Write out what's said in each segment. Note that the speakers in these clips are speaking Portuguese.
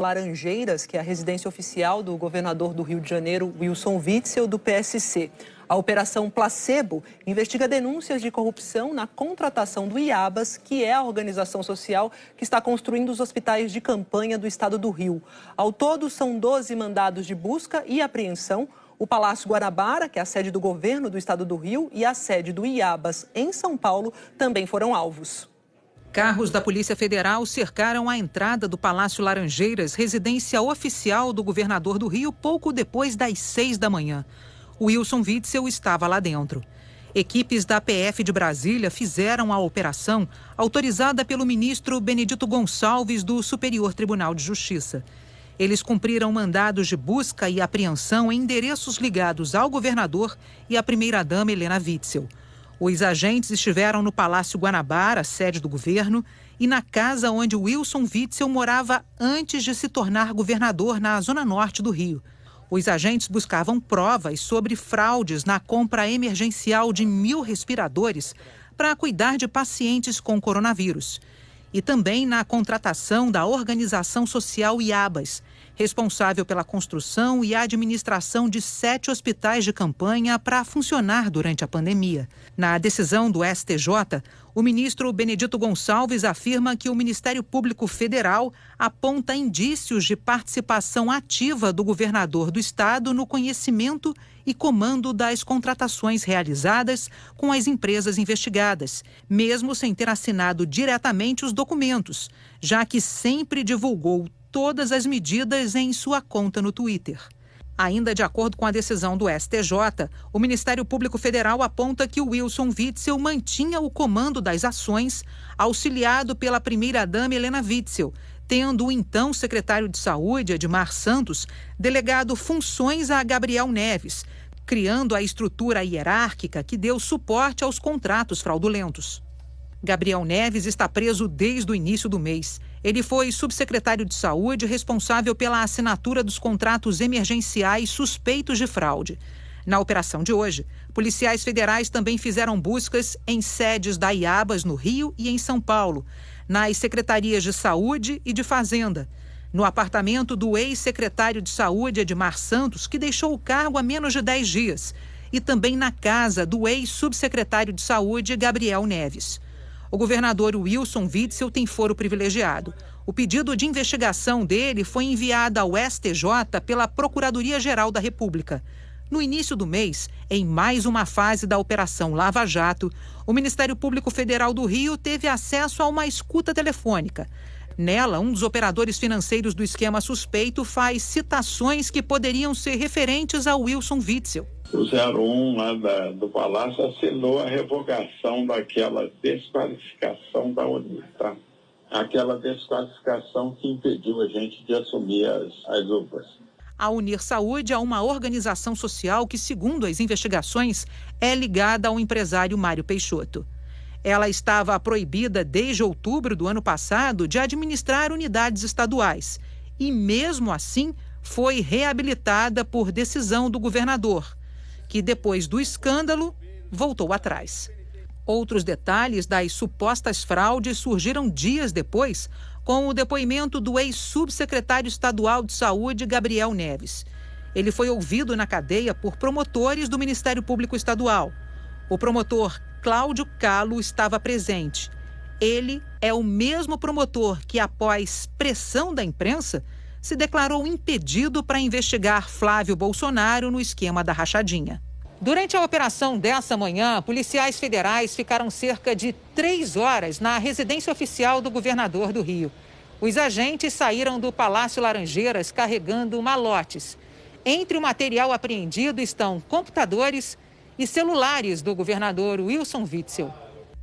Laranjeiras, que é a residência oficial do governador do Rio de Janeiro, Wilson Witzel, do PSC. A Operação Placebo investiga denúncias de corrupção na contratação do IABAS, que é a organização social que está construindo os hospitais de campanha do estado do Rio. Ao todo, são 12 mandados de busca e apreensão. O Palácio Guanabara, que é a sede do governo do estado do Rio, e a sede do IABAS, em São Paulo, também foram alvos. Carros da Polícia Federal cercaram a entrada do Palácio Laranjeiras, residência oficial do governador do Rio, pouco depois das 6 da manhã. O Wilson Witzel estava lá dentro. Equipes da PF de Brasília fizeram a operação autorizada pelo ministro Benedito Gonçalves, do Superior Tribunal de Justiça. Eles cumpriram mandados de busca e apreensão em endereços ligados ao governador e à primeira-dama Helena Witzel. Os agentes estiveram no Palácio Guanabara, sede do governo, e na casa onde Wilson Witzel morava antes de se tornar governador na zona norte do Rio. Os agentes buscavam provas sobre fraudes na compra emergencial de 1.000 respiradores para cuidar de pacientes com coronavírus. E também na contratação da organização social IABAS, responsável pela construção e administração de 7 hospitais de campanha para funcionar durante a pandemia. Na decisão do STJ, o ministro Benedito Gonçalves afirma que o Ministério Público Federal aponta indícios de participação ativa do governador do estado no conhecimento e comando das contratações realizadas com as empresas investigadas, mesmo sem ter assinado diretamente os documentos, já que sempre divulgou todas as medidas em sua conta no Twitter. Ainda de acordo com a decisão do STJ, o Ministério Público Federal aponta que o Wilson Witzel mantinha o comando das ações, auxiliado pela primeira-dama Helena Witzel, tendo o então secretário de Saúde, Edmar Santos, delegado funções a Gabriel Neves, criando a estrutura hierárquica que deu suporte aos contratos fraudulentos. Gabriel Neves está preso desde o início do mês. Ele foi subsecretário de Saúde responsável pela assinatura dos contratos emergenciais suspeitos de fraude. Na operação de hoje, policiais federais também fizeram buscas em sedes da IABAS no Rio e em São Paulo, nas secretarias de Saúde e de Fazenda, no apartamento do ex-secretário de Saúde, Edmar Santos, que deixou o cargo há menos de 10 dias, e também na casa do ex-subsecretário de Saúde, Gabriel Neves. O governador Wilson Witzel tem foro privilegiado. O pedido de investigação dele foi enviado ao STJ pela Procuradoria-Geral da República. No início do mês, em mais uma fase da Operação Lava Jato, o Ministério Público Federal do Rio teve acesso a uma escuta telefônica. Nela, um dos operadores financeiros do esquema suspeito faz citações que poderiam ser referentes a Wilson Witzel. O 01 lá do Palácio assinou a revogação daquela desqualificação da Unir, tá? Aquela desqualificação que impediu a gente de assumir as UPAs. A Unir Saúde é uma organização social que, segundo as investigações, é ligada ao empresário Mário Peixoto. Ela estava proibida desde outubro do ano passado de administrar unidades estaduais e, mesmo assim, foi reabilitada por decisão do governador, que depois do escândalo voltou atrás. Outros detalhes das supostas fraudes surgiram dias depois, com o depoimento do ex-subsecretário estadual de Saúde, Gabriel Neves. Ele foi ouvido na cadeia por promotores do Ministério Público Estadual. O promotor Cláudio Calo estava presente. Ele é o mesmo promotor que, após pressão da imprensa, se declarou impedido para investigar Flávio Bolsonaro no esquema da rachadinha. Durante a operação dessa manhã, policiais federais ficaram cerca de 3 horas na residência oficial do governador do Rio. Os agentes saíram do Palácio Laranjeiras carregando malotes. Entre o material apreendido estão computadores e celulares do governador Wilson Witzel.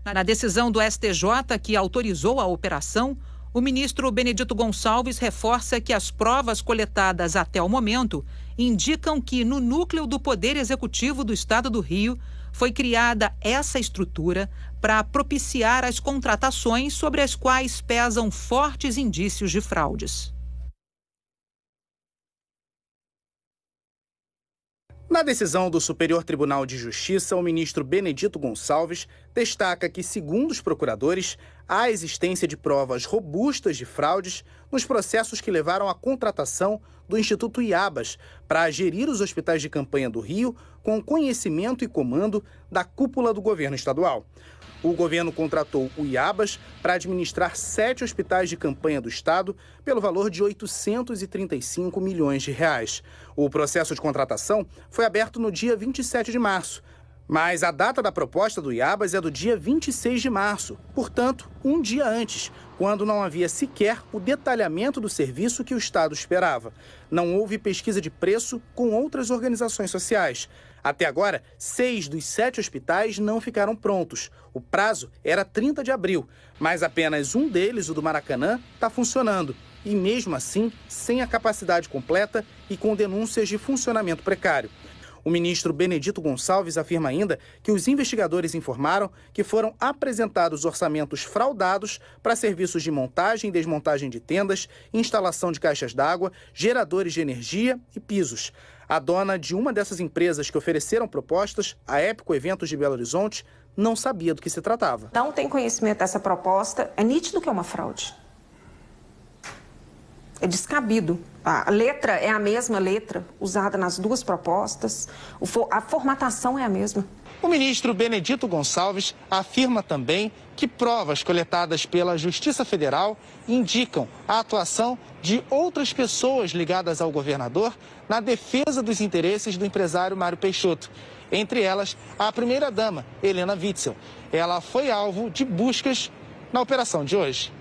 Na decisão do STJ, que autorizou a operação, o ministro Benedito Gonçalves reforça que as provas coletadas até o momento indicam que, no núcleo do Poder Executivo do Estado do Rio, foi criada essa estrutura para propiciar as contratações sobre as quais pesam fortes indícios de fraudes. Na decisão do Superior Tribunal de Justiça, o ministro Benedito Gonçalves destaca que, segundo os procuradores, há existência de provas robustas de fraudes nos processos que levaram à contratação do Instituto Iabas para gerir os hospitais de campanha do Rio com conhecimento e comando da cúpula do governo estadual. O governo contratou o Iabas para administrar 7 hospitais de campanha do estado pelo valor de 835 milhões de reais. O processo de contratação foi aberto no dia 27 de março. Mas a data da proposta do Iabas é do dia 26 de março, portanto, um dia antes, quando não havia sequer o detalhamento do serviço que o Estado esperava. Não houve pesquisa de preço com outras organizações sociais. Até agora, 6 dos 7 hospitais não ficaram prontos. O prazo era 30 de abril, mas apenas um deles, o do Maracanã, está funcionando. E mesmo assim, sem a capacidade completa e com denúncias de funcionamento precário. O ministro Benedito Gonçalves afirma ainda que os investigadores informaram que foram apresentados orçamentos fraudados para serviços de montagem e desmontagem de tendas, instalação de caixas d'água, geradores de energia e pisos. A dona de uma dessas empresas que ofereceram propostas, a Épico Eventos de Belo Horizonte, não sabia do que se tratava. Não tem conhecimento dessa proposta, é nítido que é uma fraude. É descabido. A letra é a mesma letra usada nas duas propostas, a formatação é a mesma. O ministro Benedito Gonçalves afirma também que provas coletadas pela Justiça Federal indicam a atuação de outras pessoas ligadas ao governador na defesa dos interesses do empresário Mário Peixoto. Entre elas, a primeira-dama, Helena Witzel. Ela foi alvo de buscas na operação de hoje.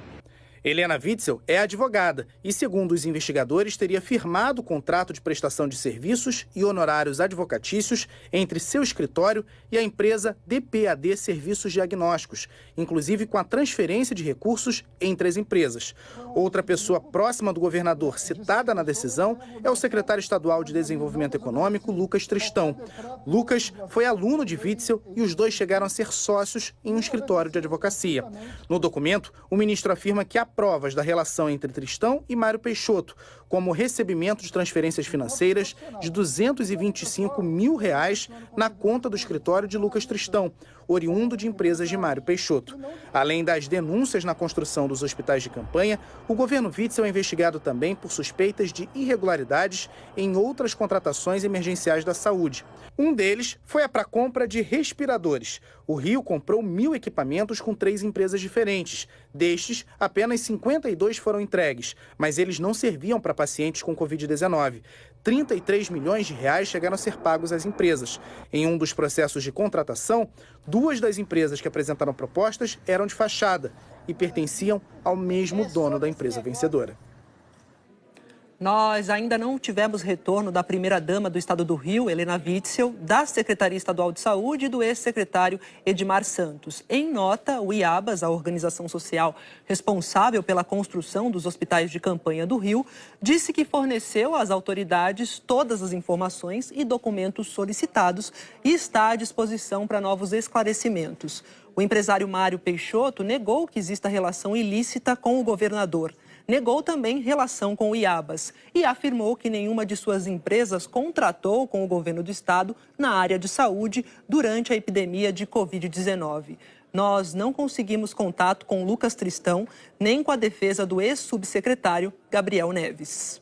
Helena Witzel é advogada e, segundo os investigadores, teria firmado o contrato de prestação de serviços e honorários advocatícios entre seu escritório e a empresa DPAD Serviços Diagnósticos, inclusive com a transferência de recursos entre as empresas. Outra pessoa próxima do governador citada na decisão é o secretário estadual de Desenvolvimento Econômico, Lucas Tristão. Lucas foi aluno de Witzel e os dois chegaram a ser sócios em um escritório de advocacia. No documento, o ministro afirma que há provas da relação entre Tristão e Mário Peixoto, como o recebimento de transferências financeiras de R$ 225 mil na conta do escritório de Lucas Tristão, oriundo de empresas de Mário Peixoto. Além das denúncias na construção dos hospitais de campanha, o governo Witzel é investigado também por suspeitas de irregularidades em outras contratações emergenciais da saúde. Um deles foi a para compra de respiradores. O Rio comprou 1.000 equipamentos com 3 empresas diferentes. Destes, apenas 52 foram entregues, mas eles não serviam para pacientes com Covid-19. 33 milhões de reais chegaram a ser pagos às empresas. Em um dos processos de contratação, 2 das empresas que apresentaram propostas eram de fachada e pertenciam ao mesmo dono da empresa vencedora. Nós ainda não tivemos retorno da primeira-dama do estado do Rio, Helena Witzel, da Secretaria Estadual de Saúde e do ex-secretário Edmar Santos. Em nota, o Iabas, a organização social responsável pela construção dos hospitais de campanha do Rio, disse que forneceu às autoridades todas as informações e documentos solicitados e está à disposição para novos esclarecimentos. O empresário Mário Peixoto negou que exista relação ilícita com o governador. Negou também relação com o Iabas e afirmou que nenhuma de suas empresas contratou com o governo do estado na área de saúde durante a epidemia de Covid-19. Nós não conseguimos contato com Lucas Tristão, nem com a defesa do ex-subsecretário Gabriel Neves.